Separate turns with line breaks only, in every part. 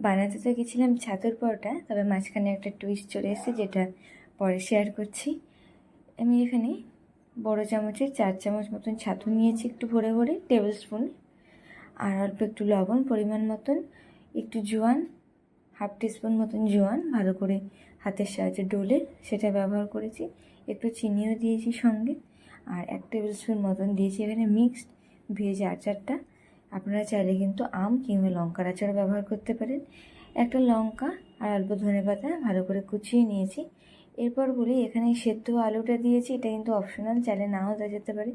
বানাতে তো গেছিলাম ছাতুর পরোটা, তবে মাঝখানে একটা টুইস্ট চলে এসেছে যেটা পরে শেয়ার করছি। আমি এখানে বড় চামচের 4 চামচ মতন ছাতু নিয়েছি, একটু ভরে ভরে টেবিল স্পুন, আর অল্প একটু লবণ পরিমাণ মতন, একটু জোয়ান, হাফ টিস্পুন মতন জোয়ান ভালো করে হাতের সাহায্যে ডলে সেটা ব্যবহার করেছি। একটু চিনিও দিয়েছি সঙ্গে, আর 1 টেবিল স্পুন মতন দিয়েছি এখানে মিক্সড ভেজ আচারটা। আপনারা চাইলে কিন্তু আম কিংবা লঙ্কার আচার ব্যবহার করতে পারেন। একটা লঙ্কা আর অল্প ধনেপাতা ভালো করে কুচিয়ে নিয়েছি। এরপর বলি, এখানে সেদ্ধ আলুটা দিয়েছি, এটা কিন্তু অপশনাল, চাইলে নাও দেওয়া যেতে পারে।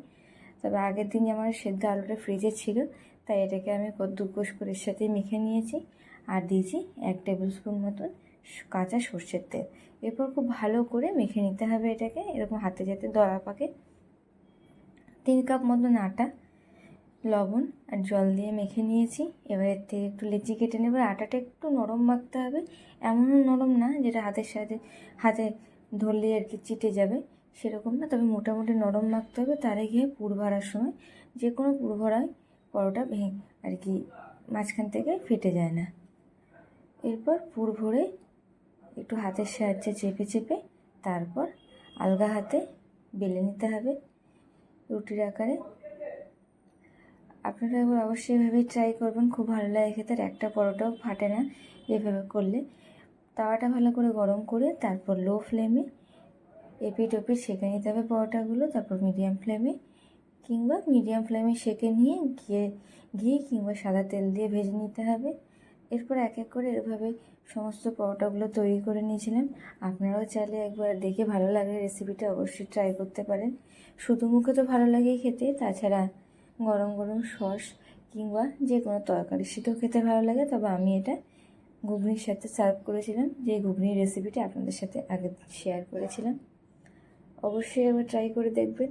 তবে আগের দিন আমার সেদ্ধ আলুটা ফ্রিজে ছিল, তাই এটাকে আমি কদ্দুকস করে এর সাথে মেখে নিয়েছি। আর দিয়েছি 1 টেবিল স্পুন মতন কাঁচা সর্ষের তেল। এরপর খুব ভালো করে মেখে নিতে হবে এটাকে, এরকম হাতে যাতে দলা পাকে। 3 কাপ মতন আটা, লবণ আর জল দিয়ে মেখে নিয়েছি। এবার এর থেকে একটু লেচি কেটে নেব। আটাটা একটু নরম মাখতে হবে, এমনও নরম না যেটা হাতের সাথে হাতে ধরলে আর কি চিটে যাবে, সেরকম না, তবে মোটামুটি নরম মাখতে হবে। তারে গিয়ে পুর ভরার সময় যে কোনো পুর ভরায় পরোটা আর কি মাঝখান থেকে ফেটে যায় না। এরপর পুর ভরে একটু হাতের সাহায্যে চেপে চেপে তারপর আলগা হাতে বেলে নিতে হবে রুটির আকারে। আপনারা এবার অবশ্যই এভাবেই ট্রাই করবেন, খুব ভালো লাগে খেতে, আর একটা পরোটাও ফাটে না এভাবে করলে। তাওয়াটা ভালো করে গরম করে তারপর লো ফ্লেমে এপিট ওপিট সেঁকে নিতে হবে পরোটাগুলো। তারপর মিডিয়াম ফ্লেমে সেঁকে নিয়ে ঘি কিংবা সাদা তেল দিয়ে ভেজে নিতে হবে। এরপর এক এক করে এভাবে সমস্ত পরোটাগুলো তৈরি করে নিয়েছিলাম। আপনারাও চাইলে একবার দেখে ভালো লাগলে রেসিপিটা অবশ্যই ট্রাই করতে পারেন। শুধু মুখে তো ভালো লাগেই খেতে, তাছাড়া গরম গরম সস কিংবা যে কোনো তরকারির সাথেও খেতে ভালো লাগে। তবে আমি এটা ঘুগনির সাথে সার্ভ করেছিলাম, যে ঘুগনির রেসিপিটা আপনাদের সাথে আগে শেয়ার করেছিলাম। অবশ্যই একবার ট্রাই করে দেখবেন।